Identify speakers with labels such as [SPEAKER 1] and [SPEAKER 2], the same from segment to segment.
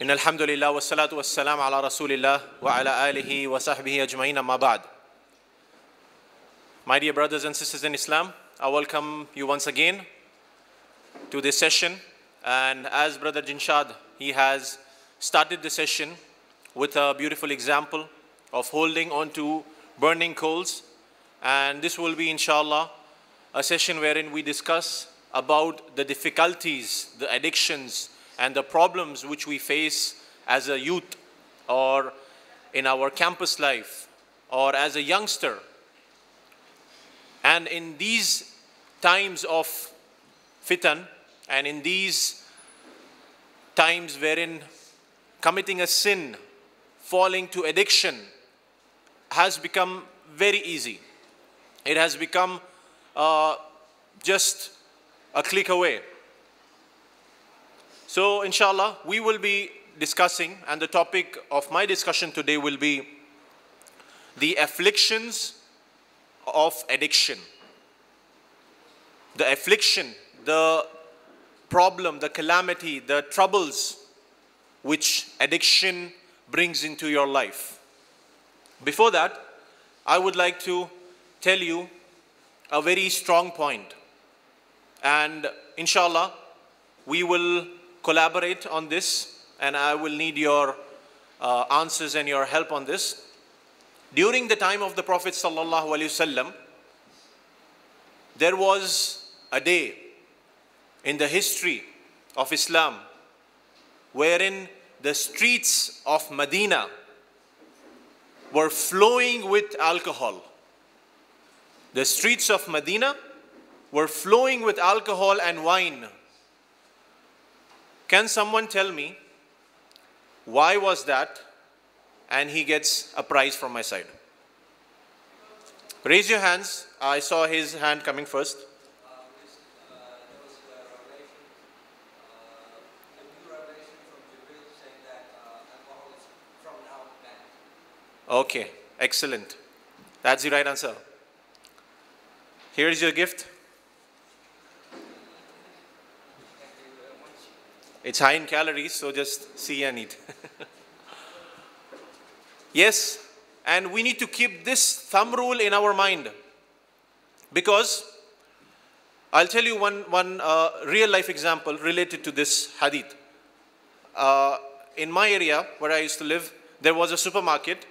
[SPEAKER 1] إن الحمد لله والصلاة والسلام على رسول الله وعلى آله وصحبه أجمعين أما بعد. My dear brothers and sisters in Islam, I welcome you once again to this session. And as Brother Jinshad, he has started the session with a beautiful example of holding on to burning coals. And this will be, inshallah, a session wherein we discuss about the difficulties, the addictions, and the problems which we face as a youth or in our campus life or as a youngster. And in these times of fitan and in these times wherein committing a sin, falling to addiction has become very easy. It has become just a click away. So inshallah, we will be discussing, and the topic of my discussion today will be the afflictions of addiction. The affliction, the problem, the calamity, the troubles which addiction brings into your life. Before that, I would like to tell you a very strong point. And inshallah, we will collaborate on this, and I will need your answers and your help on this. During the time of the Prophet sallallahu alaihi wasallam, there was a day in the history of Islam wherein the streets of Medina were flowing with alcohol. The streets of Medina were flowing with alcohol and wine. Can someone tell me why was that? And he gets a prize from my side. Raise your hands. I saw his hand coming first.
[SPEAKER 2] There was a revelation from Jibril saying that alcohol is from now banned.
[SPEAKER 1] Okay, excellent. That's the right answer. Here is your gift. It's high in calories, so just see and eat. Yes, and we need to keep this thumb rule in our mind, because I'll tell you one real life example related to this hadith. In my area where I used to live, there was a supermarket,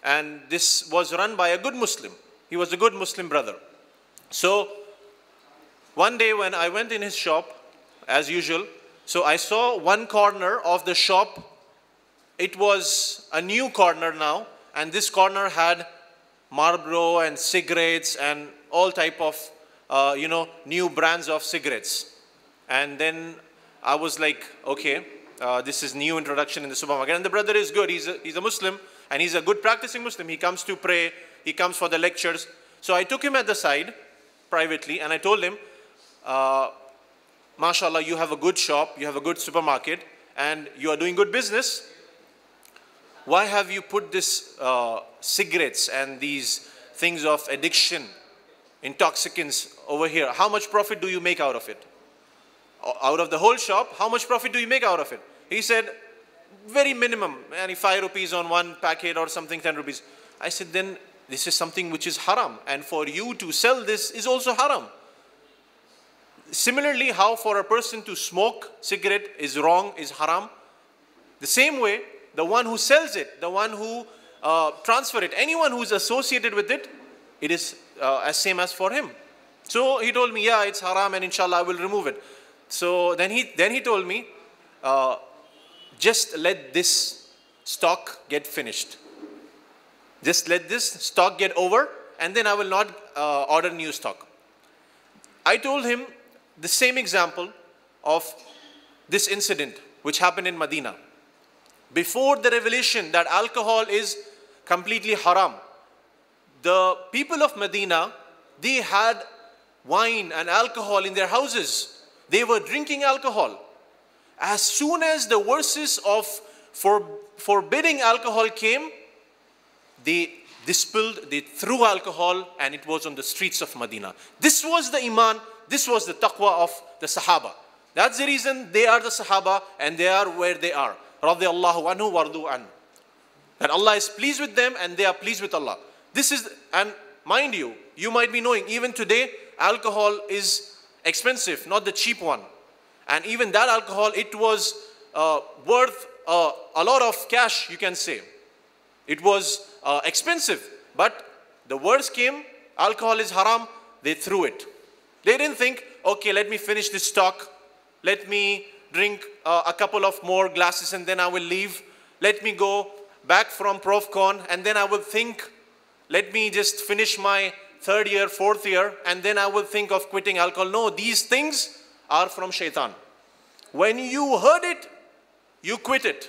[SPEAKER 1] and this was run by a good Muslim. He was a good Muslim brother. So one day when I went in his shop, as usual, so I saw one corner of the shop. It was a new corner now, and this corner had Marlboro and cigarettes and all type of new brands of cigarettes. And then I was like, okay, this is new introduction in the supermarket. And the brother is good. He's a Muslim, and he's a good practicing Muslim. He comes to pray. He comes for the lectures. So I took him at the side privately, and I told him, MashaAllah, you have a good shop, you have a good supermarket, and you are doing good business. Why have you put this cigarettes and these things of addiction, intoxicants over here? How much profit do you make out of it? Out of the whole shop, how much profit do you make out of it? He said, very minimum, 5 rupees on one packet or something, 10 rupees. I said, then this is something which is haram, and for you to sell this is also haram. Similarly, how for a person to smoke cigarette is wrong, is haram. The same way, the one who sells it, the one who transfer it, anyone who is associated with it, it is as same as for him. So he told me, yeah, it's haram, and inshallah I will remove it. So then he told me, just let this stock get finished. Just let this stock get over, and then I will not order new stock. I told him the same example of this incident which happened in Medina. Before the revelation that alcohol is completely haram, the people of Medina, they had wine and alcohol in their houses. They were drinking alcohol. As soon as the verses of forbidding alcohol came, they threw alcohol, and it was on the streets of Medina. This was the iman, this was the taqwa of the Sahaba. That's the reason they are the Sahaba and they are where they are. radiyallahu anhu wardu an. That Allah is pleased with them and they are pleased with Allah. This is, and mind you, you might be knowing, even today, alcohol is expensive, not the cheap one. And even that alcohol, it was worth a lot of cash, you can say. It was expensive. But the words came, alcohol is haram, they threw it. They didn't think, okay, let me finish this stock. Let me drink a couple of more glasses and then I will leave. Let me go back from Profcon and then I will think, let me just finish my 3rd year, 4th year, and then I will think of quitting alcohol. No, these things are from shaitan. When you heard it, you quit it.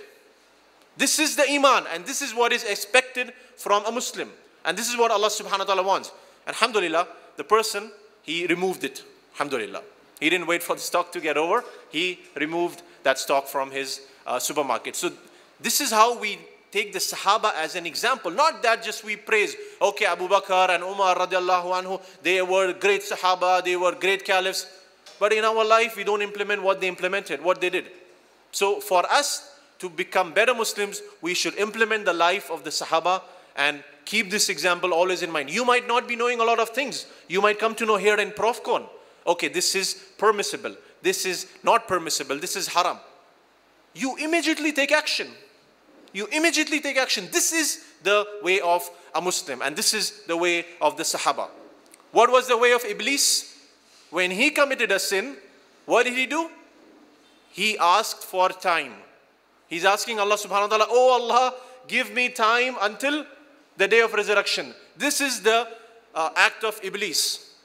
[SPEAKER 1] This is the iman, and this is what is expected from a Muslim. And this is what Allah subhanahu wa ta'ala wants. Alhamdulillah, the person, he removed it. Alhamdulillah. He didn't wait for the stock to get over. He removed that stock from his supermarket. So this is how we take the Sahaba as an example. Not that just we praise, okay, Abu Bakr and Umar radiallahu anhu, they were great Sahaba, they were great caliphs. But in our life, we don't implement what they implemented, what they did. So for us to become better Muslims, we should implement the life of the Sahaba and keep this example always in mind. You might not be knowing a lot of things. You might come to know here in Profcon. Okay, this is permissible. This is not permissible. This is haram. You immediately take action. You immediately take action. This is the way of a Muslim. And this is the way of the Sahaba. What was the way of Iblis? When he committed a sin, what did he do? He asked for time. He's asking Allah subhanahu wa ta'ala, oh Allah, give me time until the day of resurrection. This is the act of Iblis.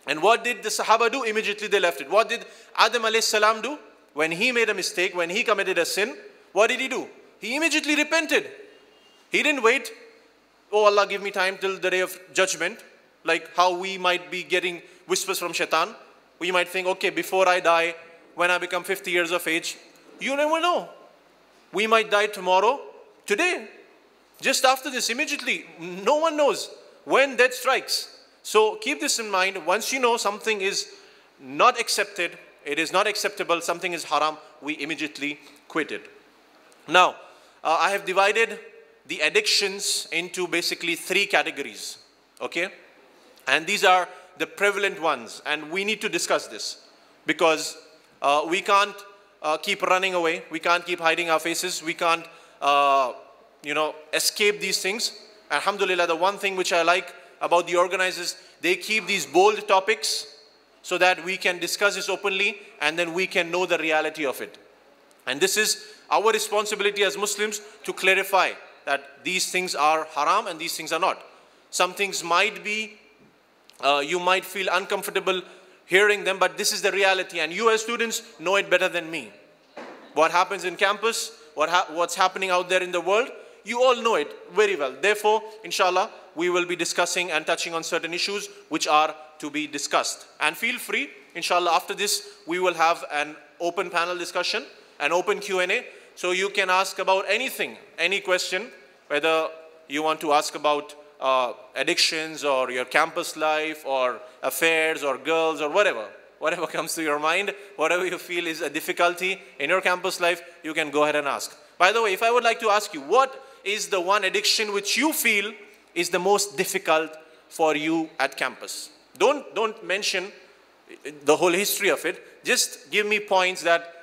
[SPEAKER 1] And what did the Sahaba do? Immediately they left it. What did Adam alayhi salam do? When he made a mistake, when he committed a sin, what did he do? He immediately repented. He didn't wait, oh Allah, give me time till the day of judgment. Like how we might be getting whispers from shaitan. We might think, okay, before I die, when I become 50 years of age, you never know. We might die tomorrow, today, just after this, immediately. No one knows when death strikes. So keep this in mind. Once you know something is not accepted, it is not acceptable, something is haram, we immediately quit it. Now, I have divided the addictions into basically 3 categories. Okay? And these are the prevalent ones. And we need to discuss this. Because we can't keep running away. We can't keep hiding our faces. We can't, escape these things. Alhamdulillah, the one thing which I like about the organizers, they keep these bold topics so that we can discuss this openly and then we can know the reality of it. And this is our responsibility as Muslims to clarify that these things are haram and these things are not. Some things might be, you might feel uncomfortable hearing them, but this is the reality, and you as students know it better than me. What happens in campus, what's happening out there in the world, you all know it very well. Therefore, inshallah, we will be discussing and touching on certain issues which are to be discussed. And feel free, inshallah, after this, we will have an open panel discussion, an open Q&A, so you can ask about anything, any question, whether you want to ask about addictions or your campus life or affairs or girls or whatever comes to your mind, whatever you feel is a difficulty in your campus life, you can go ahead and ask. By the way, if I would like to ask you, what is the one addiction which you feel is the most difficult for you at campus? Don't mention the whole history of it. Just give me points that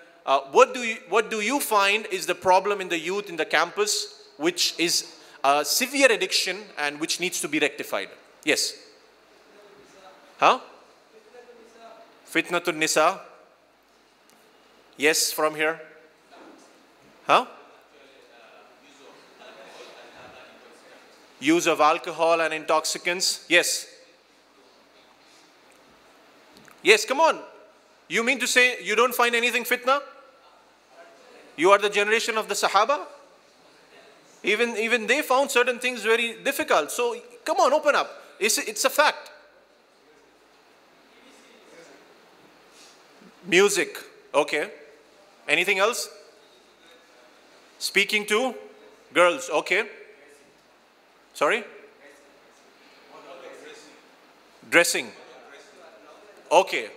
[SPEAKER 1] what do you find is the problem in the youth in the campus which is a severe addiction and which needs to be rectified? Yes. Huh? Fitnatun Nisa. Yes, from here. Huh? Use of alcohol and intoxicants. Yes. Yes, come on. You mean to say you don't find anything fitna? You are the generation of the Sahaba? Even they found certain things very difficult. So come on, open up. It's a fact. Music. Okay. Anything else? Speaking to girls. Okay. Sorry? Dressing. Okay.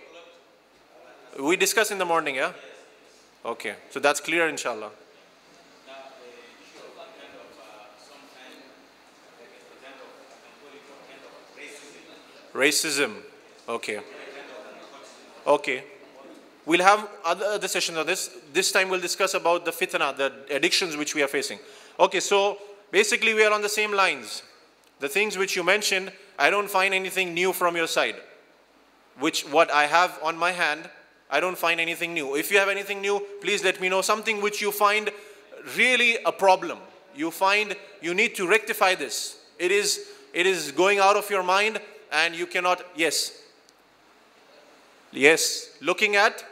[SPEAKER 1] We discuss in the morning, yeah? Okay. So that's clear, inshallah. Racism. Okay. Okay. We'll have other sessions on this. This time we'll discuss about the fitna, the addictions which we are facing. Okay, so basically we are on the same lines. The things which you mentioned, I don't find anything new from your side. What I have on my hand, I don't find anything new. If you have anything new, please let me know. Something which you find really a problem. You find you need to rectify this. It is going out of your mind and you cannot, yes. Yes, looking at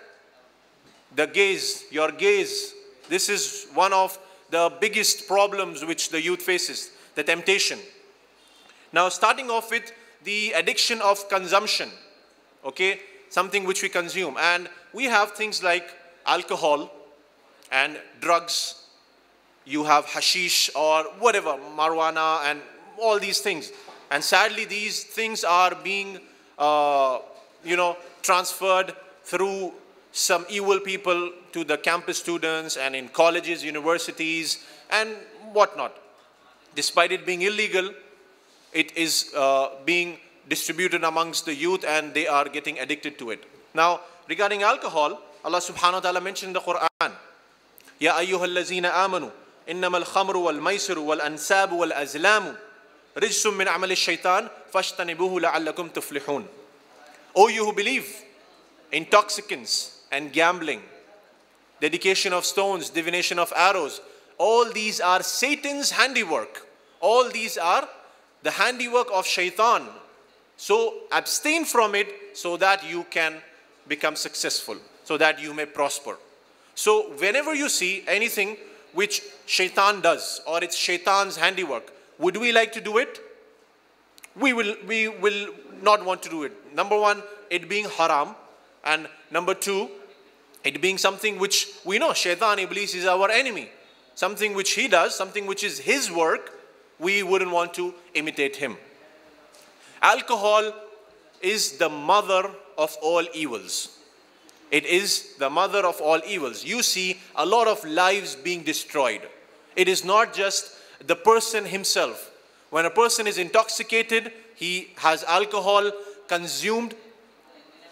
[SPEAKER 1] the gaze, your gaze. This is one of the biggest problems which the youth faces, the temptation. Now starting off with the addiction of consumption, okay, something which we consume. And we have things like alcohol and drugs. You have hashish or whatever, marijuana and all these things. And sadly these things are being, transferred through some evil people to the campus students and in colleges, universities and whatnot. Despite it being illegal, it is being distributed amongst the youth and they are getting addicted to it. Now, regarding alcohol, Allah subhanahu wa ta'ala mentioned in the Quran, Ya ayyuhal lazina amanu, innamal khamru wal maisiru wal ansabu wal azlamu, rijsum min amali shaitan, fashtanibuhu la'allakum tuflihun. O you who believe, intoxicants and gambling, dedication of stones, divination of arrows, all these are Satan's handiwork. All these are the handiwork of shaitan. So abstain from it so that you can become successful, so that you may prosper. So whenever you see anything which shaitan does or it's shaitan's handiwork, would we like to do it? We will not want to do it. Number one, it being haram. And number two, it being something which we know, shaitan, iblis is our enemy. Something which he does, something which is his work, we wouldn't want to imitate him. Alcohol is the mother of all evils. It is the mother of all evils. You see a lot of lives being destroyed. It is not just the person himself. When a person is intoxicated, he has alcohol consumed,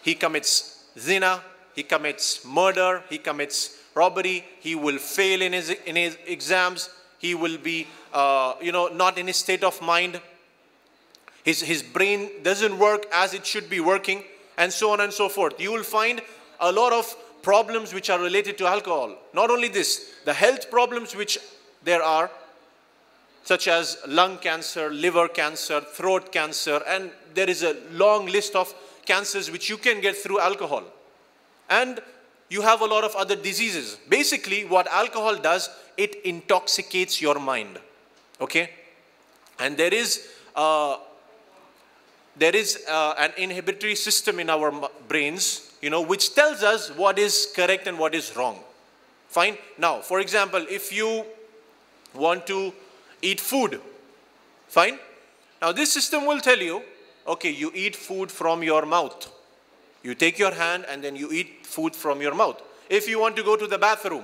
[SPEAKER 1] he commits zina, he commits murder, he commits robbery, he will fail in his exams, he will be not in his state of mind. His brain doesn't work as it should be working, and so on and so forth. You will find a lot of problems which are related to alcohol. Not only this, the health problems which there are, such as lung cancer, liver cancer, throat cancer, and there is a long list of cancers which you can get through alcohol. And you have a lot of other diseases. Basically, what alcohol does, it intoxicates your mind. Okay? And there is an inhibitory system in our brains, which tells us what is correct and what is wrong. Fine? Now, for example, if you want to eat food, fine? Now, this system will tell you, okay, you eat food from your mouth. You take your hand and then you eat food from your mouth. If you want to go to the bathroom,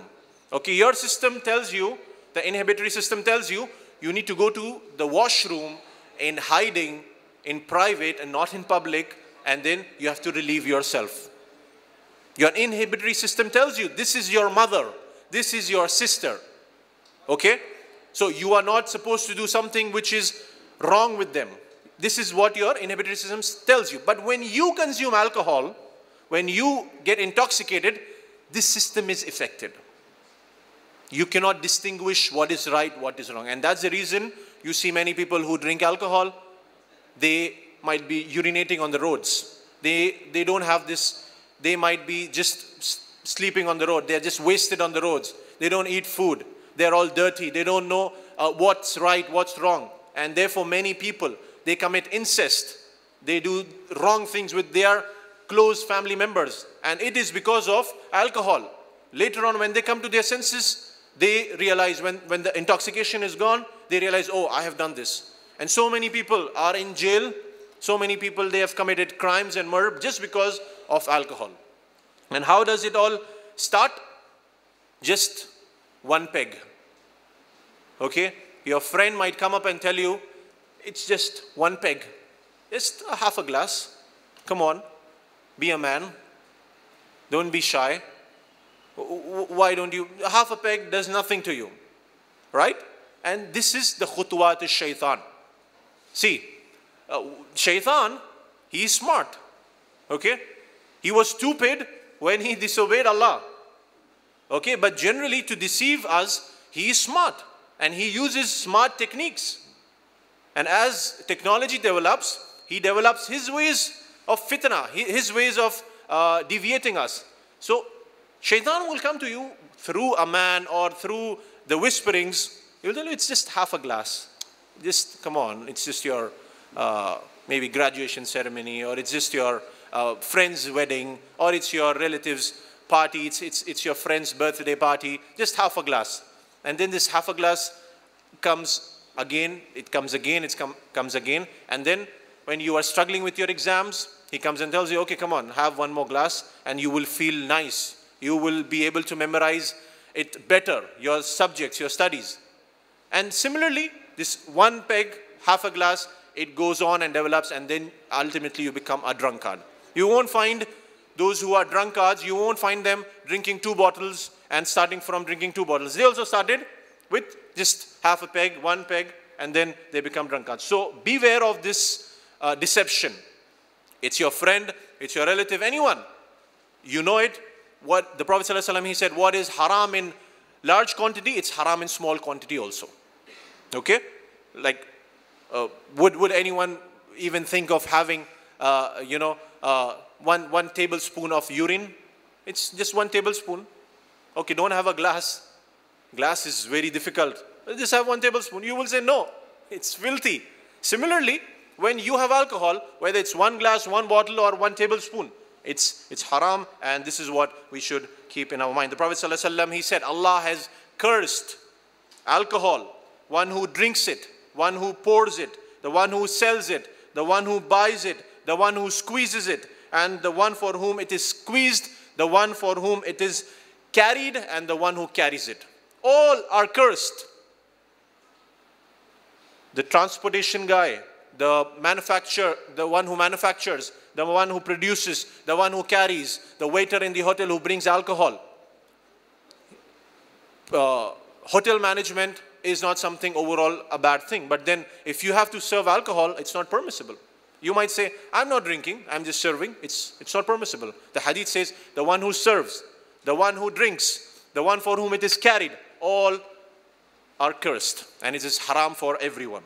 [SPEAKER 1] okay, your system tells you, the inhibitory system tells you, you need to go to the washroom in hiding, in private and not in public, and then you have to relieve yourself. Your inhibitory system tells you, this is your mother, this is your sister. Okay? So you are not supposed to do something which is wrong with them. This is what your inhibitory system tells you. But when you consume alcohol, when you get intoxicated, this system is affected. You cannot distinguish what is right, what is wrong. And that's the reason you see many people who drink alcohol, they might be urinating on the roads. They don't have this, they might be just sleeping on the road. They're just wasted on the roads. They don't eat food. They're all dirty. They don't know what's right, what's wrong. And therefore many people, they commit incest. They do wrong things with their close family members. And it is because of alcohol. Later on, when they come to their senses, they realize when the intoxication is gone, they realize, oh, I have done this. And so many people are in jail. So many people, they have committed crimes and murder just because of alcohol. And how does it all start? Just one peg. Okay? Your friend might come up and tell you, it's just one peg. Just a half a glass. Come on. Be a man. Don't be shy. Why don't you? Half a peg does nothing to you. Right? And this is the khutuwat al-shaytan. See, shaitan, he is smart. Okay? He was stupid when he disobeyed Allah. Okay? But generally to deceive us, he is smart. And he uses smart techniques. And as technology develops, he develops his ways of fitna, his ways of deviating us. So, shaitan will come to you through a man or through the whisperings. He will tell you it's just half a glass. Just come on, it's just your maybe graduation ceremony, or it's just your friend's wedding, or it's your relative's party, it's your friend's birthday party. Just half a glass. And then this half a glass comes again, it comes again, comes again. And then when you are struggling with your exams, he comes and tells you, okay, come on, have one more glass and you will feel nice. You will be able to memorize it better, your subjects, your studies. And similarly, this one peg, half a glass, it goes on and develops, and then ultimately you become a drunkard. You won't find those who are drunkards, you won't find them drinking 2 bottles and starting from drinking 2 bottles. They also started with just half a peg, 1 peg, and then they become drunkards. So beware of this deception. It's your friend, it's your relative, anyone. You know it. What the Prophet ﷺ, he said, what is haram in large quantity, it's haram in small quantity also. Okay? Like, would anyone even think of having, one tablespoon of urine? It's just 1 tablespoon. Okay, don't have a glass. Glass is very difficult. Just have 1 tablespoon. You will say, no, it's filthy. Similarly, when you have alcohol, whether it's 1 glass, 1 bottle, or 1 tablespoon, it's haram, and this is what we should keep in our mind. The Prophet ﷺ, he said, Allah has cursed alcohol, one who drinks it, one who pours it, the one who sells it, the one who buys it, the one who squeezes it, and the one for whom it is squeezed, the one for whom it is carried, and the one who carries it. All are cursed. The transportation guy, the manufacturer, the one who manufactures, the one who produces, the one who carries, the waiter in the hotel who brings alcohol. Hotel management is not something overall a bad thing. But then if you have to serve alcohol, it's not permissible. You might say, I'm not drinking, I'm just serving. It's not permissible. The hadith says, the one who serves, the one who drinks, the one for whom it is carried, all are cursed. And it is haram for everyone.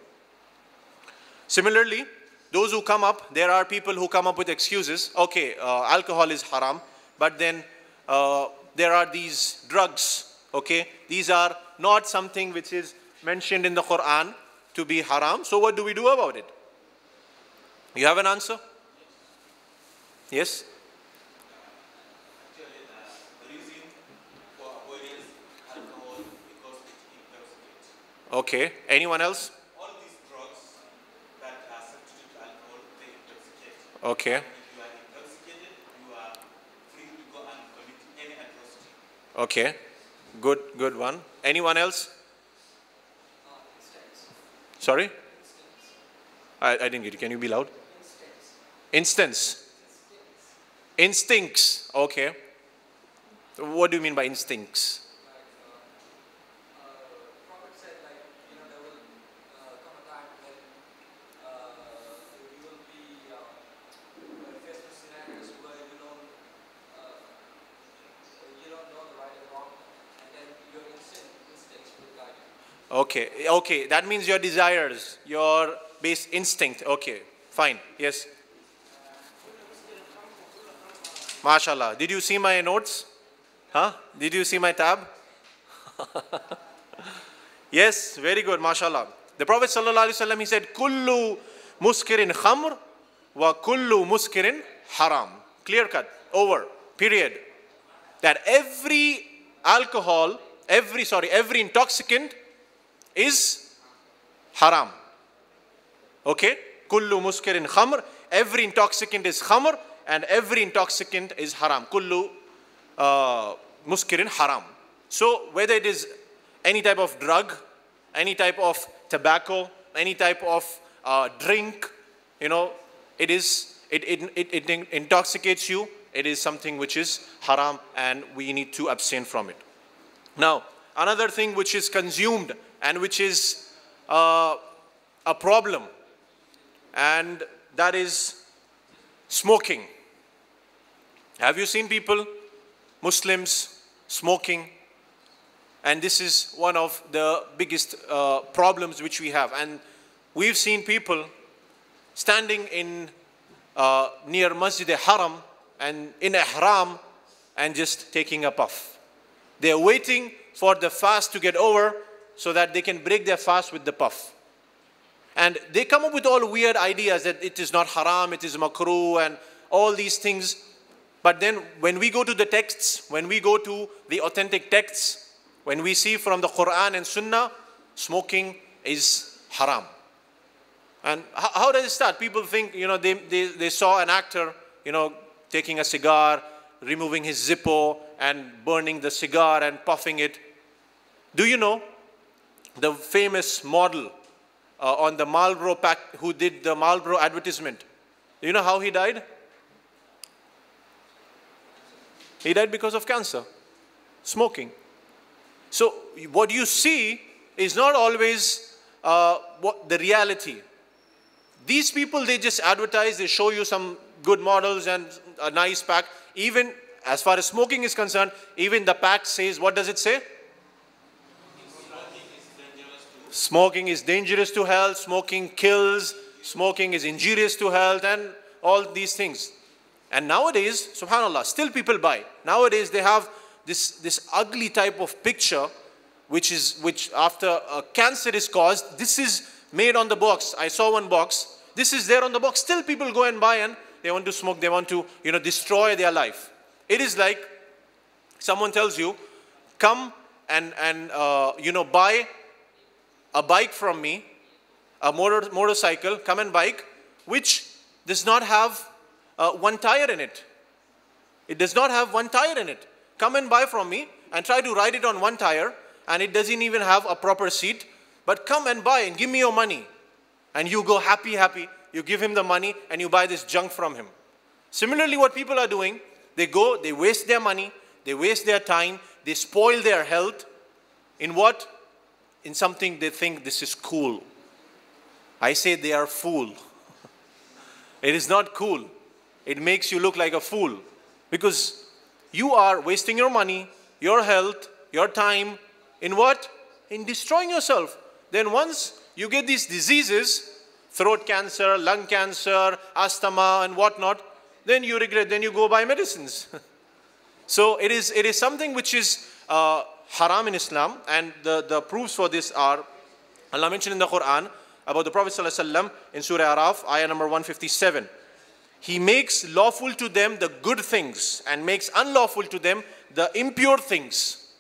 [SPEAKER 1] Similarly, those who come up, there are people who come up with excuses. Okay, alcohol is haram, but then there are these drugs. Okay, these are not something which is mentioned in the Quran to be haram. So what do we do about it? You have an answer? Yes?
[SPEAKER 3] Actually, the reason for avoidance alcohol because it intoxicates.
[SPEAKER 1] Okay. Anyone else?
[SPEAKER 3] All these drugs that are substitute to alcohol, they intoxicate.
[SPEAKER 1] Okay.
[SPEAKER 3] If you are intoxicated, you are free to go and commit any atrocity.
[SPEAKER 1] Okay. Good one. Anyone else?
[SPEAKER 2] Instance.
[SPEAKER 1] Sorry?
[SPEAKER 2] Instance.
[SPEAKER 1] I didn't get it. Can you be loud?
[SPEAKER 2] Instance.
[SPEAKER 1] Instance. Instincts. Okay. What do you mean by instincts?
[SPEAKER 2] Prophet said, there will come a time when you will be faced with scenarios where you don't know the right and wrong, and then your instincts will guide you.
[SPEAKER 1] Okay. That means your desires, your base instinct. Okay. Fine. Yes. MashaAllah. Did you see my notes? Huh? Did you see my tab? Yes, very good, MashaAllah. The Prophet ﷺ, he said, Kullu muskirin khamr wa kullu muskirin haram. Clear cut. Over. Period. That every alcohol, every intoxicant is haram. Okay? Kullu muskirin khamr. Every intoxicant is khamr. And every intoxicant is haram. Kullu muskirin haram. So whether it is any type of drug, any type of tobacco, any type of drink, it intoxicates you. It is something which is haram, and we need to abstain from it. Now, another thing which is consumed and which is a problem, and that is smoking. Have you seen people, Muslims, smoking? And this is one of the biggest problems which we have. And we've seen people standing in near Masjid Haram and in Ihram and just taking a puff. They're waiting for the fast to get over so that they can break their fast with the puff. And they come up with all weird ideas that it is not haram, it is makruh, and all these things. But then when we go to the texts, when we go to the authentic texts, when we see from the Quran and Sunnah, smoking is haram. And how does it start? People think, they saw an actor, taking a cigar, removing his Zippo and burning the cigar and puffing it. Do you know the famous model on the Marlboro pack who did the Marlboro advertisement? Do you know how he died? He died because of cancer, smoking. So what you see is not always what the reality. These people, they just advertise, they show you some good models and a nice pack. Even as far as smoking is concerned, even the pack says, what does it say? Smoking is dangerous to health, smoking kills, smoking is injurious to health, and all these things. And nowadays, subhanAllah, still people buy. Nowadays they have this ugly type of picture, which after cancer is caused, this is made on the box. I saw one box. This is there on the box. Still people go and buy, and they want to smoke. They want to, destroy their life. It is like someone tells you, come and buy a bike from me, a motorcycle, come and bike, which does not have one tire in it. It does not have one tire in it. Come and buy from me and try to ride it on one tire, and it doesn't even have a proper seat. But come and buy and give me your money. And you go happy. You give him the money and you buy this junk from him. Similarly, what people are doing, they go, they waste their money, they waste their time, they spoil their health. In what? In something they think this is cool. I say they are fool. It is not cool. It makes you look like a fool. Because you are wasting your money, your health, your time, in what? In destroying yourself. Then once you get these diseases, throat cancer, lung cancer, asthma and whatnot, then you regret, then you go buy medicines. So it is something which is haram in Islam, and the proofs for this are, Allah mentioned in the Quran about the Prophet ﷺ in Surah Araf, ayah number 157. He makes lawful to them the good things and makes unlawful to them the impure things.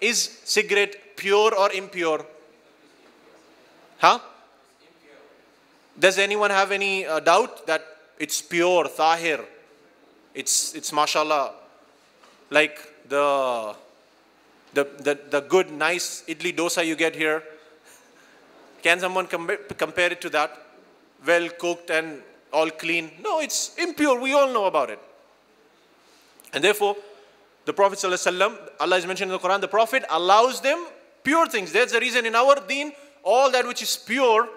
[SPEAKER 1] Is cigarette pure or impure? Huh? Does anyone have any doubt that it's pure, tahir? It's mashallah, like the good, nice idli dosa you get here. Can someone compare it to that? Well cooked and all clean? No, it's impure. We all know about it. And therefore, the Prophet ﷺ, Allah is mentioned in the Quran, the Prophet allows them pure things. That's the reason in our deen, all that which is pure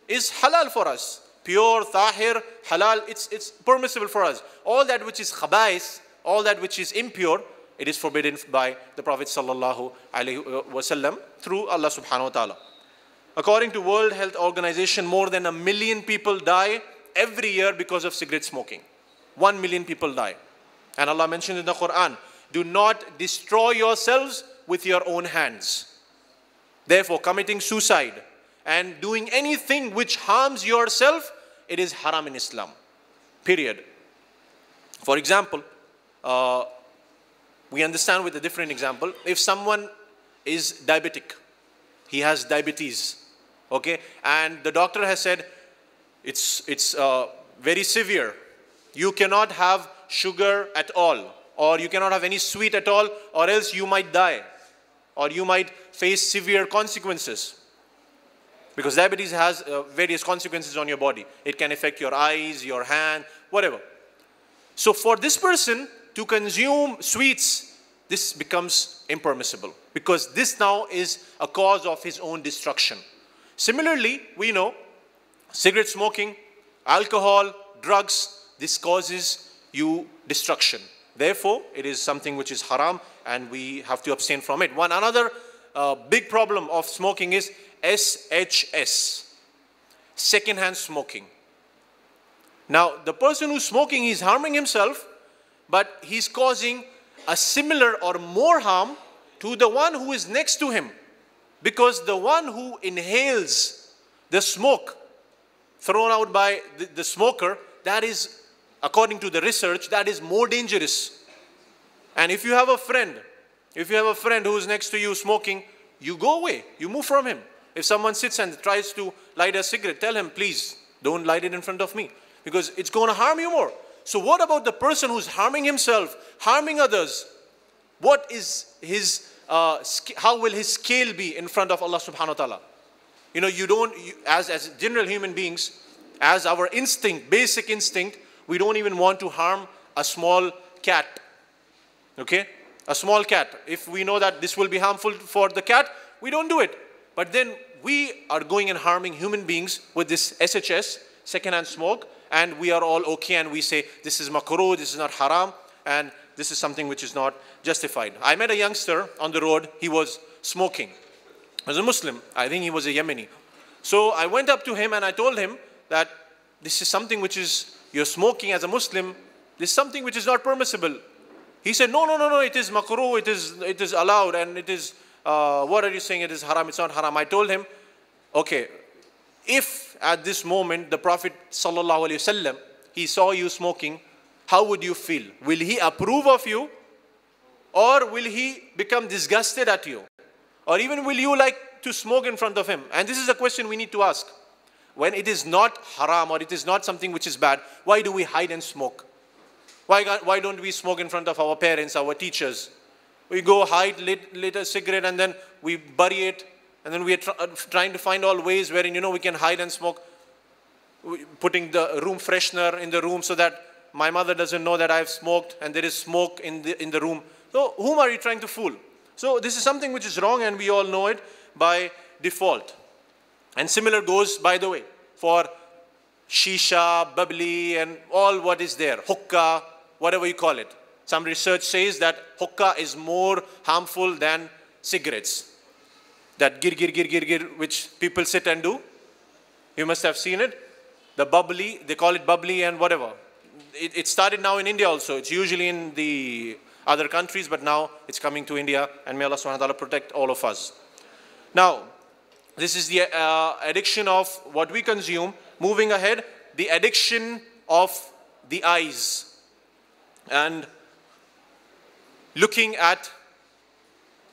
[SPEAKER 1] is halal for us. Pure, tahir, halal, it's permissible for us. All that which is khabais, all that which is impure, it is forbidden by the Prophet ﷺ through Allah subhanahu wa ta'ala. According to World Health Organization, more than 1 million people die every year because of cigarette smoking. 1 million people die. And Allah mentioned in the Quran, do not destroy yourselves with your own hands. Therefore, committing suicide and doing anything which harms yourself, it is haram in Islam. Period. For example, we understand with a different example. If someone is diabetic, he has diabetes, okay, and the doctor has said it's very severe. You cannot have sugar at all, or you cannot have any sweet at all, or else you might die, or you might face severe consequences. Because diabetes has various consequences on your body. It can affect your eyes, your hand, whatever. So for this person to consume sweets, this becomes impermissible, because this now is a cause of his own destruction. Similarly, we know cigarette smoking, alcohol, drugs, this causes you destruction. Therefore, it is something which is haram and we have to abstain from it. Another big problem of smoking is SHS, secondhand smoking. Now, the person who's smoking, he's harming himself, but he's causing a similar or more harm to the one who is next to him. Because the one who inhales the smoke thrown out by the smoker, that is, according to the research, that is more dangerous. And if you have a friend who is next to you smoking, you go away, you move from him. If someone sits and tries to light a cigarette, tell him, please, don't light it in front of me, because it's going to harm you more. So what about the person who's harming himself, harming others? What is his, how will his scale be in front of Allah subhanahu wa ta'ala? You know, as general human beings, as our instinct, basic instinct, we don't even want to harm a small cat. Okay? A small cat. If we know that this will be harmful for the cat, we don't do it. But then we are going and harming human beings with this SHS, secondhand smoke, and we are all okay, and we say this is makruh, this is not haram, and this is something which is not justified. I met a youngster on the road. He was smoking. He was a Muslim. I think he was a Yemeni. So I went up to him and I told him that this is something which is, you're smoking as a Muslim, this is something which is not permissible. He said, no, it is makruh, it is allowed, and it is, what are you saying, it is haram, it's not haram. I told him, okay, if at this moment the Prophet sallallahu alaihi wasallam, he saw you smoking, how would you feel? Will he approve of you? Or will he become disgusted at you? Or even will you like to smoke in front of him? And this is a question we need to ask. When it is not haram or it is not something which is bad, why do we hide and smoke? Why don't we smoke in front of our parents, our teachers? We go hide, lit a cigarette, and then we bury it, and then we are trying to find all ways wherein, you know, we can hide and smoke, putting the room freshener in the room so that my mother doesn't know that I've smoked and there is smoke in the room. So whom are you trying to fool? So this is something which is wrong, and we all know it by default. And similar goes, by the way, for shisha, bubbly, and all what is there, hookah, whatever you call it. Some research says that hookah is more harmful than cigarettes. That gir, which people sit and do. You must have seen it. The bubbly, they call it bubbly and whatever. It started now in India also. It's usually in the other countries, but now it's coming to India, and may Allah subhanahu wa ta'ala protect all of us. Now, this is the addiction of what we consume. Moving ahead, the addiction of the eyes. And looking at,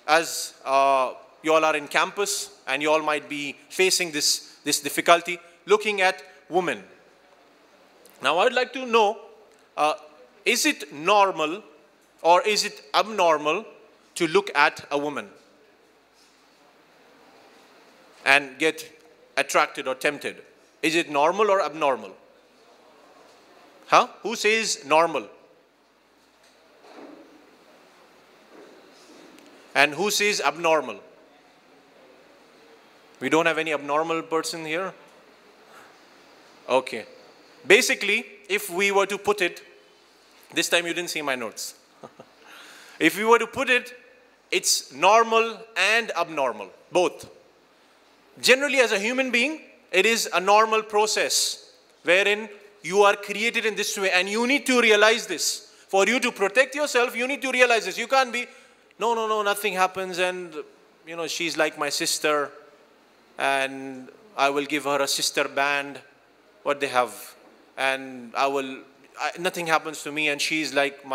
[SPEAKER 1] as you all are in campus and you all might be facing this difficulty, looking at women. Now I would like to know, is it normal or is it abnormal to look at a woman and get attracted or tempted? Is it normal or abnormal? Huh? Who says normal? And who says abnormal? We don't have any abnormal person here? Okay. Basically, if we were to put it, this time you didn't see my notes. If we were to put it, it's normal and abnormal, both. Generally, as a human being, it is a normal process wherein you are created in this way, and you need to realize this. For you to protect yourself, you need to realize this. You can't be, no, nothing happens, and you know, she's like my sister, and I will give her a sister band, what they have, and nothing happens to me, and she's like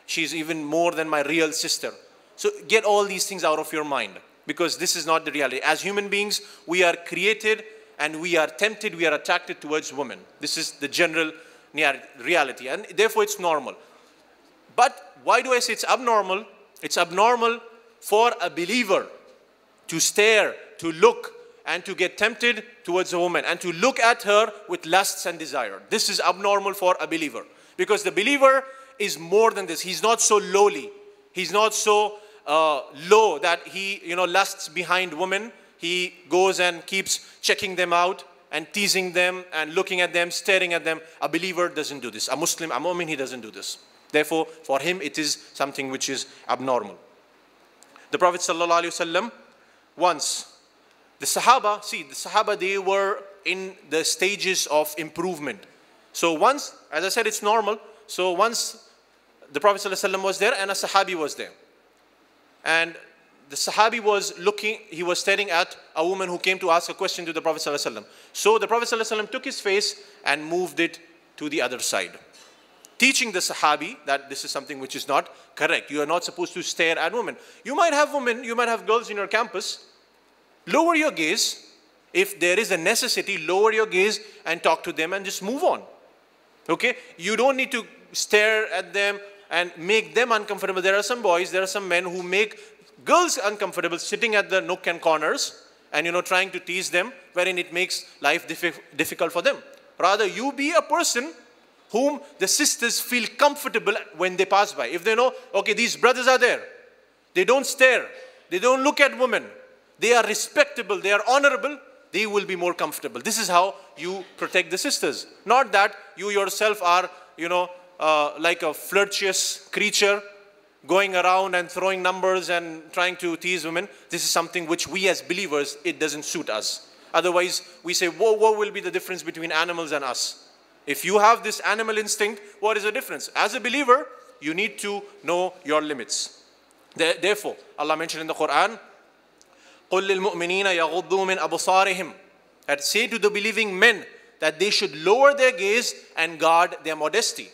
[SPEAKER 1] she's even more than my real sister. So get all these things out of your mind, because this is not the reality. As human beings, we are created and we are tempted, we are attracted towards women. This is the general reality, and therefore it's normal. But why do I say it's abnormal? It's abnormal for a believer to stare, to look and to get tempted towards a woman and to look at her with lusts and desire. This is abnormal for a believer, because the believer is more than this. He's not so lowly. He's not so low that he, lusts behind women. He goes and keeps checking them out and teasing them and looking at them, staring at them. A believer doesn't do this. A Muslim, a mu'min, he doesn't do this. Therefore, for him, it is something which is abnormal. The Prophet ﷺ once, the Sahaba, they were in the stages of improvement. So once, as I said, it's normal. So once the Prophet ﷺ was there and a Sahabi was there. And the Sahabi was looking, he was staring at a woman who came to ask a question to the Prophet ﷺ. So the Prophet ﷺ took his face and moved it to the other side, teaching the Sahabi that this is something which is not correct. You are not supposed to stare at women. You might have women, you might have girls in your campus. Lower your gaze. If there is a necessity, lower your gaze and talk to them and just move on. Okay? You don't need to stare at them and make them uncomfortable. There are some boys, there are some men who make girls uncomfortable sitting at the nook and corners and trying to tease them, wherein it makes life difficult for them. Rather, you be a person whom the sisters feel comfortable when they pass by. If they know, okay, these brothers are there, they don't stare, they don't look at women, they are respectable, they are honorable, they will be more comfortable. This is how you protect the sisters. Not that you yourself are, like a flirtatious creature going around and throwing numbers and trying to tease women. This is something which we as believers, it doesn't suit us. Otherwise, we say, whoa, what will be the difference between animals and us? If you have this animal instinct, what is the difference? As a believer, you need to know your limits. Therefore, Allah mentioned in the Quran, قُلْ لِلْمُؤْمِنِينَ يَغُضُّوا مِنْ أَبْصَارِهِمْ, that say to the believing men that they should lower their gaze and guard their modesty.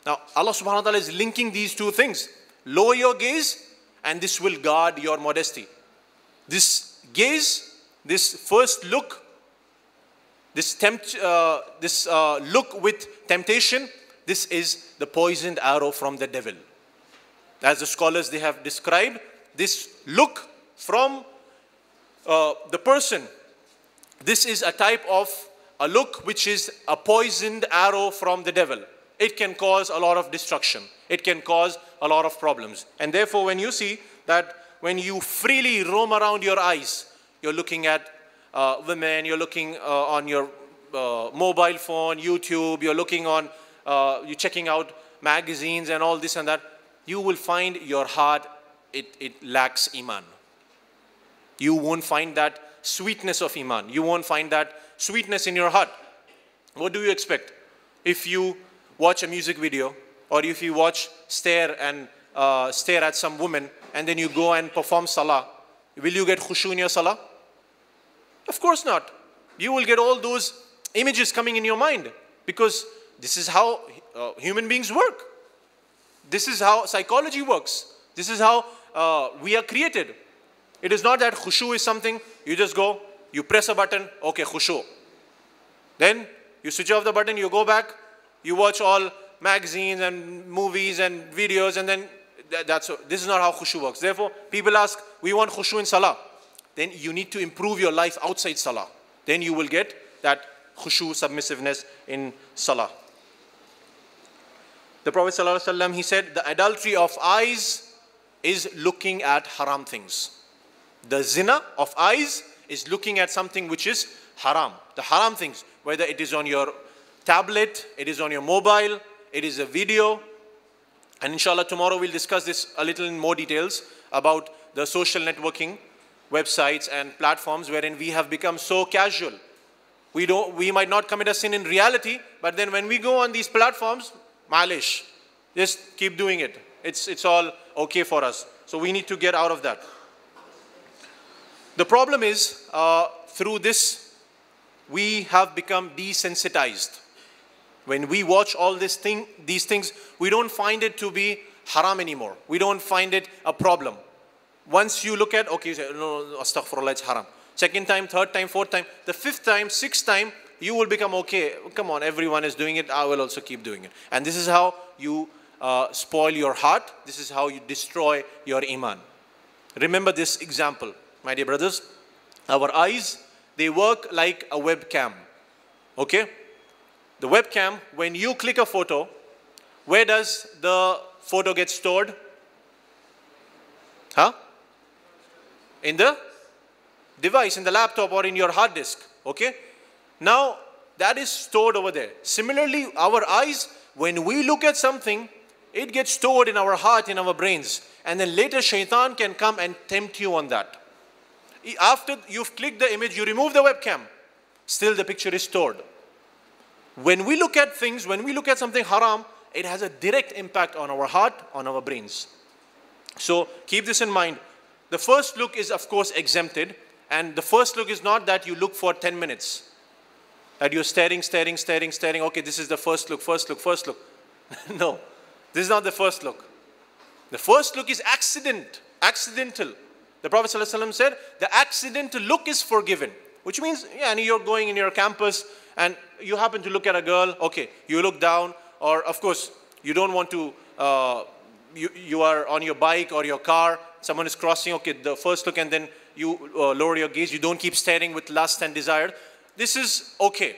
[SPEAKER 1] Now, Allah subhanahu wa ta'ala is linking these two things. Lower your gaze and this will guard your modesty. This gaze, this first look, this look with temptation, this is the poisoned arrow from the devil. As the scholars, they have described, this look from the person, this is a type of a look which is a poisoned arrow from the devil. It can cause a lot of destruction. It can cause a lot of problems. And therefore, when you see that when you freely roam around your eyes, you're looking at women, you're looking on your mobile phone, YouTube, you're looking on, you're checking out magazines and all this and that, you will find your heart, it lacks iman. You won't find that sweetness of iman. You won't find that sweetness in your heart. What do you expect? If you watch a music video, or if you stare at some woman, and then you go and perform salah, will you get khushu in your salah? Of course not. You will get all those images coming in your mind, because this is how human beings work. This is how psychology works. This is how we are created. It is not that khushu is something, you just go, you press a button, okay, khushu. Then you switch off the button, you go back, you watch all magazines and movies and videos, and then this is not how khushu works. Therefore, people ask, we want khushu in salah. Then you need to improve your life outside salah. Then you will get that khushu, submissiveness in salah. The Prophet ﷺ, he said, the adultery of eyes is looking at haram things. The zina of eyes is looking at something which is haram. The haram things, whether it is on your tablet, it is on your mobile, it is a video. And inshallah tomorrow we'll discuss this a little in more details about the social networking websites and platforms wherein we have become so casual. We might not commit a sin in reality, but then when we go on these platforms, malish, just keep doing it. It's all okay for us. So we need to get out of that. The problem is, through this, we have become desensitized. When we watch all these things, we don't find it to be haram anymore. We don't find it a problem. Once you look at, okay, you say, no, astaghfirullah, it's haram. Second time, third time, fourth time, the fifth time, sixth time, you will become okay. Come on, everyone is doing it, I will also keep doing it. And this is how you spoil your heart. This is how you destroy your iman. Remember this example, my dear brothers. Our eyes, they work like a webcam. Okay? The webcam, when you click a photo, where does the photo get stored? Huh? In the device, in the laptop or in your hard disk. Okay? Now, that is stored over there. Similarly, our eyes, when we look at something, it gets stored in our heart, in our brains. And then later shaitan can come and tempt you on that. After you've clicked the image, you remove the webcam. Still the picture is stored. When we look at things, when we look at something haram, it has a direct impact on our heart, on our brains. So keep this in mind. The first look is of course exempted. And the first look is not that you look for 10 minutes. That you're staring. Okay, this is the first look. No, this is not the first look. The first look is accidental. The Prophet ﷺ said, the accidental look is forgiven. Which means, yeah, and you're going in your campus and you happen to look at a girl. Okay, you look down, or of course, you don't want to, you are on your bike or your car, someone is crossing, okay, the first look, and then you lower your gaze. You don't keep staring with lust and desire. This is okay.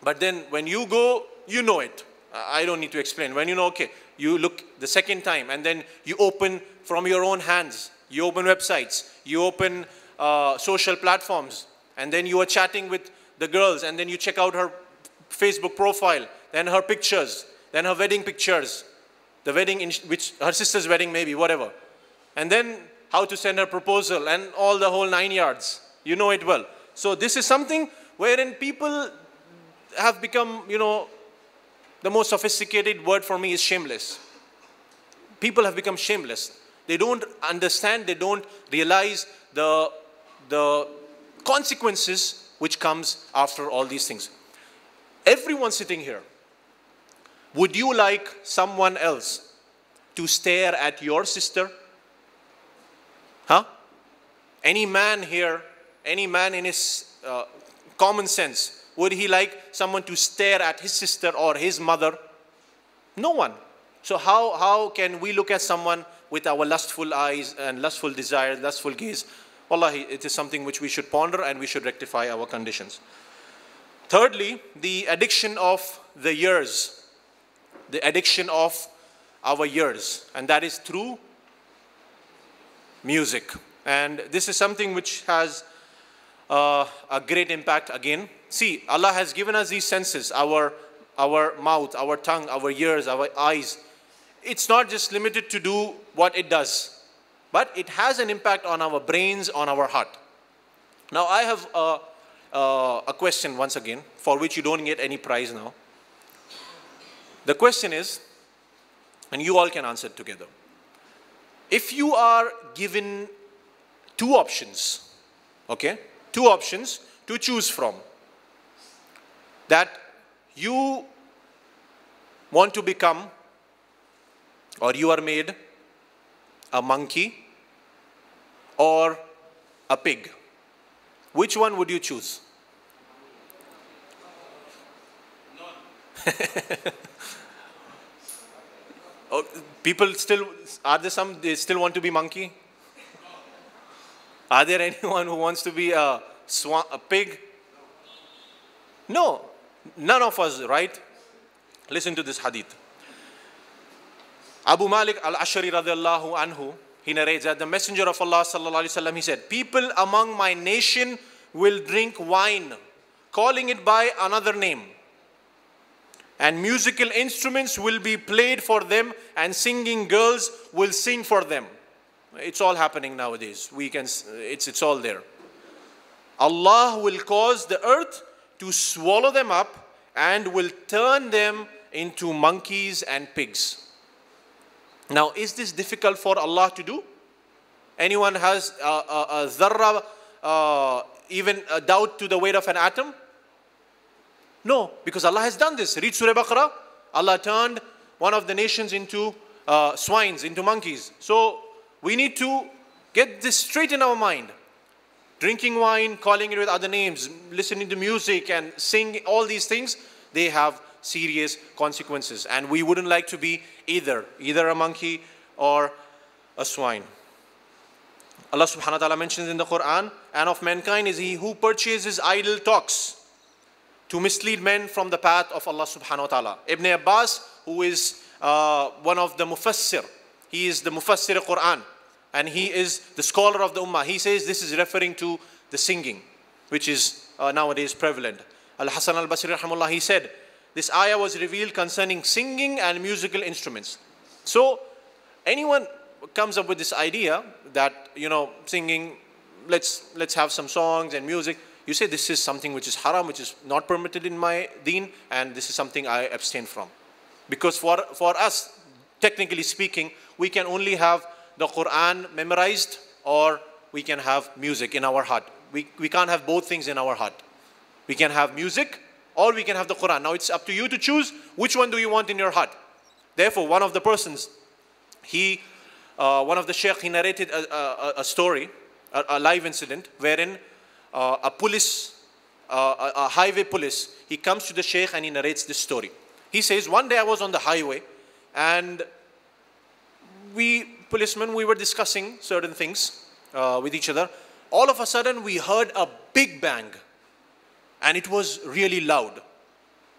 [SPEAKER 1] But then when you go, you know it. I don't need to explain. When you know, okay, you look the second time and then you open from your own hands. You open websites. You open social platforms. And then you are chatting with the girls. And then you check out her Facebook profile. Then her pictures. Then her wedding pictures. The wedding, which her sister's wedding maybe, whatever. And then how to send her proposal and all the whole 9 yards. You know it well. So this is something wherein people have become, you know, the most sophisticated word for me is shameless. People have become shameless. They don't understand, they don't realize the consequences which comes after all these things. Everyone sitting here, would you like someone else to stare at your sister? Huh? Any man here, any man in his common sense, would he like someone to stare at his sister or his mother? No one. So how can we look at someone with our lustful eyes and lustful desire, lustful gaze? Wallahi, it is something which we should ponder and we should rectify our conditions. Thirdly, the addiction of the years. The addiction of our years. And that is through music. And this is something which has a great impact again. See, Allah has given us these senses, our mouth, our tongue, our ears, our eyes. It's not just limited to do what it does, but it has an impact on our brains, on our heart. Now, I have a question once again, for which you don't get any prize now. The question is, and you all can answer it together. If you are given two options, okay, two options to choose from, that you want to become, or you are made a monkey or a pig, which one would you choose? None. Oh, people still, are there some, they still want to be monkey? Are there anyone who wants to be a pig? No, none of us, right? Listen to this hadith. Abu Malik al-Ashari radiallahu anhu, he narrates that the Messenger of Allah sallallahu alaihi wasallam, he said, people among my nation will drink wine, calling it by another name. And musical instruments will be played for them, and singing girls will sing for them. It's all happening nowadays. It's all there. Allah will cause the earth to swallow them up and will turn them into monkeys and pigs. Now, is this difficult for Allah to do? Anyone has a dharra, even a doubt to the weight of an atom? No, because Allah has done this. Read Surah Baqarah. Allah turned one of the nations into swines, into monkeys. So we need to get this straight in our mind. Drinking wine, calling it with other names, listening to music and singing, all these things, they have serious consequences. And we wouldn't like to be either a monkey or a swine. Allah subhanahu wa ta'ala mentions in the Quran, and of mankind is he who purchases idle talks to mislead men from the path of Allah subhanahu wa ta'ala. Ibn Abbas, who is one of the mufassir, he is the mufassir Quran, and he is the scholar of the ummah. He says this is referring to the singing, which is nowadays prevalent. Al-Hasan al-Basri rahimahullah, he said, this ayah was revealed concerning singing and musical instruments. So anyone comes up with this idea that, you know, singing, let's have some songs and music. You say this is something which is haram, which is not permitted in my deen, and this is something I abstain from. Because for us, technically speaking, we can only have the Quran memorized, or we can have music in our heart. We can't have both things in our heart. We can have music, or we can have the Quran. Now it's up to you to choose which one do you want in your heart. Therefore, one of the persons, one of the sheikh, he narrated a story, a live incident, wherein a highway police, he comes to the sheikh and he narrates this story. He says, one day I was on the highway, and we policemen, we were discussing certain things with each other. All of a sudden, we heard a big bang, and it was really loud.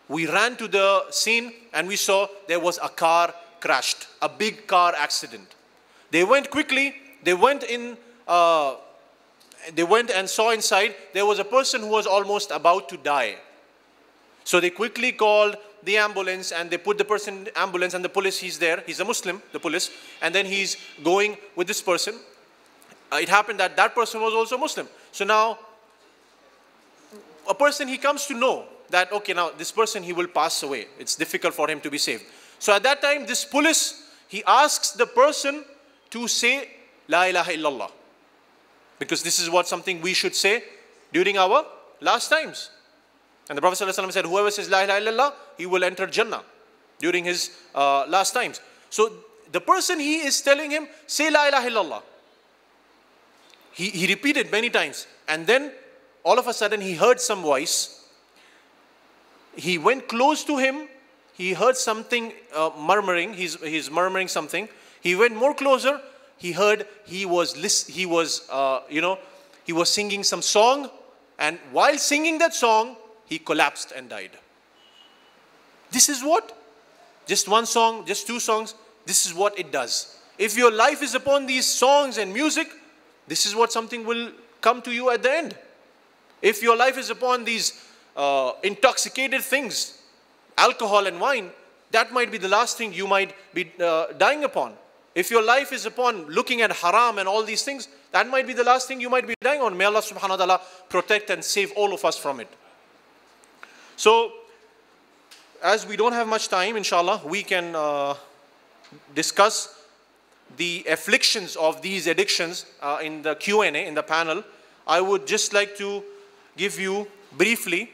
[SPEAKER 1] We ran to the scene, and we saw there was a car crashed, a big car accident. They went quickly, they went and saw inside, there was a person who was almost about to die. So they quickly called the ambulance, and they put the person in the ambulance, and the police, he's there, he's a Muslim, the police, and then he's going with this person. It happened that that person was also Muslim. So now, a person, he comes to know that, okay, now this person, he will pass away. It's difficult for him to be saved. So at that time, this police, he asks the person to say, La ilaha illallah. Because this is what something we should say during our last times. And the Prophet ﷺ said, whoever says La ilaha illallah, he will enter Jannah during his last times. So the person, he is telling him, say La ilaha illallah. He repeated many times. And then all of a sudden he heard some voice. He went close to him. He heard something murmuring. He's murmuring something. He went more closer. He heard he was singing some song. And while singing that song, he collapsed and died. This is what? Just one song, just two songs. This is what it does. If your life is upon these songs and music, this is what something will come to you at the end. If your life is upon these intoxicated things, alcohol and wine, that might be the last thing you might be dying upon. If your life is upon looking at haram and all these things, that might be the last thing you might be dying on. May Allah subhanahu wa ta'ala protect and save all of us from it. So, as we don't have much time, inshallah, we can discuss the afflictions of these addictions in the Q&A, in the panel. I would just like to give you briefly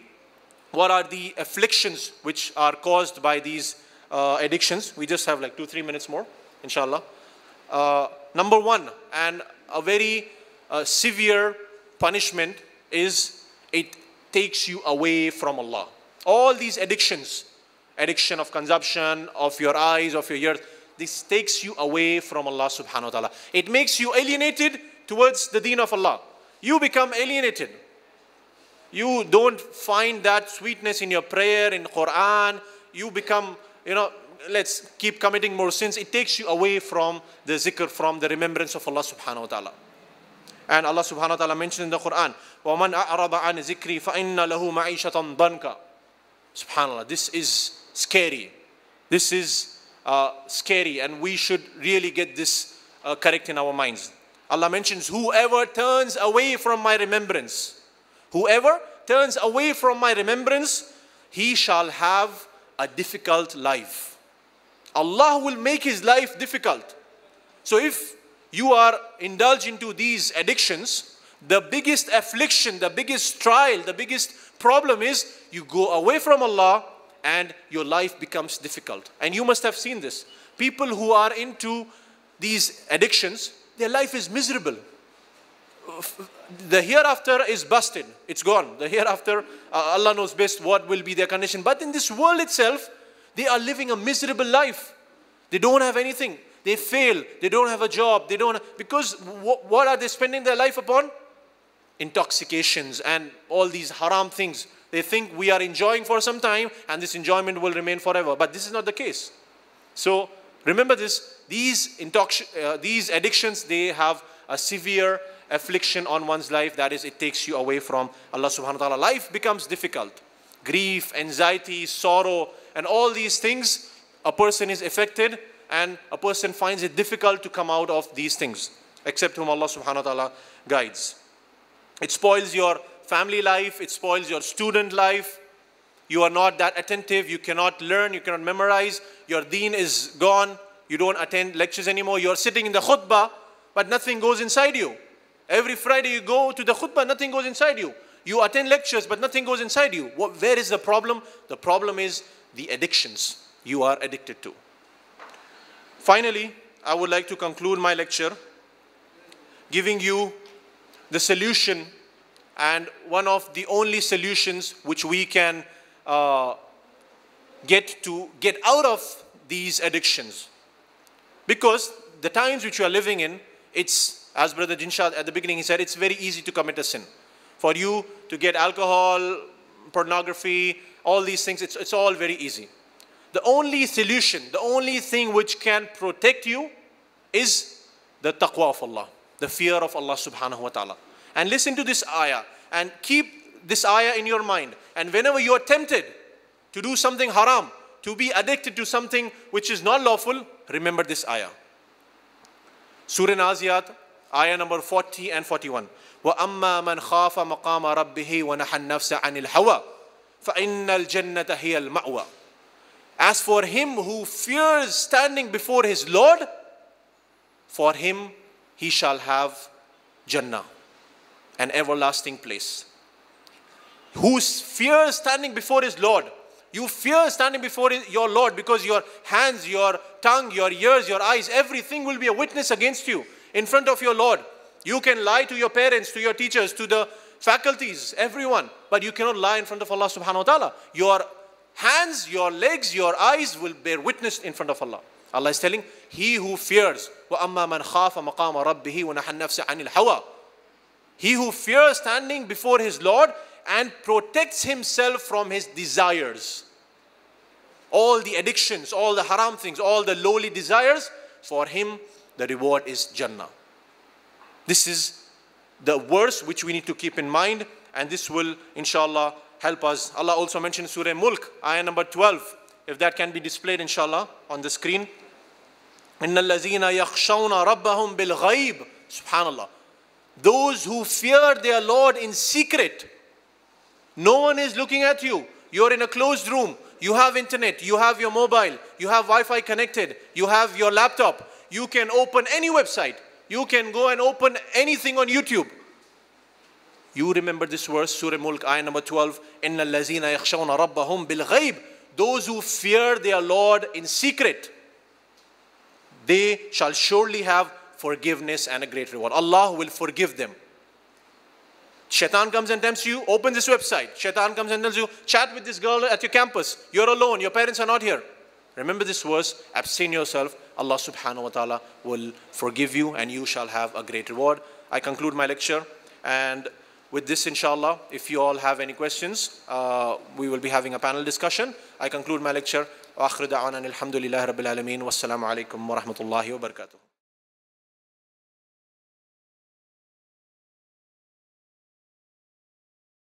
[SPEAKER 1] what are the afflictions which are caused by these addictions. We just have like 2-3 minutes more, inshallah. Number one, and a very severe punishment is it takes you away from Allah. All these addictions, addiction of consumption, of your eyes, of your ears, this takes you away from Allah subhanahu wa ta'ala. It makes you alienated towards the deen of Allah. You become alienated. You don't find that sweetness in your prayer, in Quran. You become, let's keep committing more sins. It takes you away from the zikr, from the remembrance of Allah subhanahu wa ta'ala. And Allah subhanahu wa ta'ala mentioned in the Quran, وَمَنْ أَعْرَضَ عَنْ ذِكْرِي فَإِنَّ لَهُ مَعِيشَةً ضَنْكَ. SubhanAllah, this is scary. This is scary, and we should really get this correct in our minds. Allah mentions, whoever turns away from my remembrance, whoever turns away from my remembrance, he shall have a difficult life. Allah will make his life difficult. So if you are indulged into these addictions, the biggest affliction, the biggest trial, the biggest problem is you go away from Allah and your life becomes difficult. And you must have seen this. People who are into these addictions, their life is miserable. The hereafter is busted. It's gone. The hereafter, Allah knows best what will be their condition. But in this world itself, they are living a miserable life. They don't have anything. They fail. They don't have a job. They don't, because what are they spending their life upon? Intoxications and all these haram things. They think we are enjoying for some time and this enjoyment will remain forever. But this is not the case. So remember this, these addictions, they have a severe affliction on one's life. That is, it takes you away from Allah subhanahu wa ta'ala. Life becomes difficult. Grief, anxiety, sorrow, and all these things, a person is affected and a person finds it difficult to come out of these things, except whom Allah subhanahu wa ta'ala guides. It spoils your family life, it spoils your student life. You are not that attentive, you cannot learn, you cannot memorize, your deen is gone, you don't attend lectures anymore, you are sitting in the khutbah, but nothing goes inside you. Every Friday you go to the khutbah, nothing goes inside you. You attend lectures, but nothing goes inside you. Where is the problem? The problem is the addictions you are addicted to. Finally, I would like to conclude my lecture giving you the solution, and one of the only solutions which we can get out of these addictions. Because the times which you are living in, it's, as Brother Jinshad at the beginning he said, it's very easy to commit a sin. For you to get alcohol, pornography, all these things, it's all very easy. The only solution, the only thing which can protect you is the taqwa of Allah, the fear of Allah subhanahu wa ta'ala. And listen to this ayah and keep this ayah in your mind. And whenever you are tempted to do something haram, to be addicted to something which is not lawful, remember this ayah. Surah Naziyat, ayah number 40 and 41. وَأَمَّا مَنْ خَافَ مَقَامَ رَبِّهِ وَنَحَى النَّفْسَ عَنِ الْهَوَى فَإِنَّ الْجَنَّةَ هِيَ الْمَأْوَى. As for him who fears standing before his Lord, for him he shall have Jannah, an everlasting place. Who fears standing before his Lord? You fear standing before your Lord because your hands, your tongue, your ears, your eyes, everything will be a witness against you in front of your Lord. You can lie to your parents, to your teachers, to the faculties, everyone, but you cannot lie in front of Allah subhanahu wa ta'ala. Your hands, your legs, your eyes will bear witness in front of Allah. Allah is telling, he who fears, وَأَمَّا مَنْ خَافَ مَقَامَ رَبِّهِ وَنَحَى النَّفْسَ عَنِ الْهَوَى. He who fears standing before his Lord and protects himself from his desires. All the addictions, all the haram things, all the lowly desires, for him the reward is Jannah. This is the verse which we need to keep in mind, and this will inshallah help us. Allah also mentioned Surah Mulk, ayah number 12. If that can be displayed inshallah on the screen. إِنَّ الَّذِينَ يَخْشَوْنَ رَبَّهُمْ بِالْغَيْبِ. Subhanallah. Those who fear their Lord in secret. No one is looking at you. You're in a closed room. You have internet. You have your mobile. You have Wi-Fi connected. You have your laptop. You can open any website. You can go and open anything on YouTube. You remember this verse, Surah Mulk, ayah number 12. إِنَّ الَّذِينَ يَخْشَوْنَ رَبَّهُمْ بِالْغَيْبِ. Those who fear their Lord in secret, they shall surely have forgiveness and a great reward. Allah will forgive them. Shaitan comes and tempts you, open this website. Shaitan comes and tells you, chat with this girl at your campus. You're alone, your parents are not here. Remember this verse, abstain yourself. Allah subhanahu wa ta'ala will forgive you and you shall have a great reward. I conclude my lecture, and with this inshallah, if you all have any questions, we will be having a panel discussion. I conclude my lecture. وآخر دعوانا الحمد لله رب العالمين والسلام عليكم ورحمة الله وبركاته.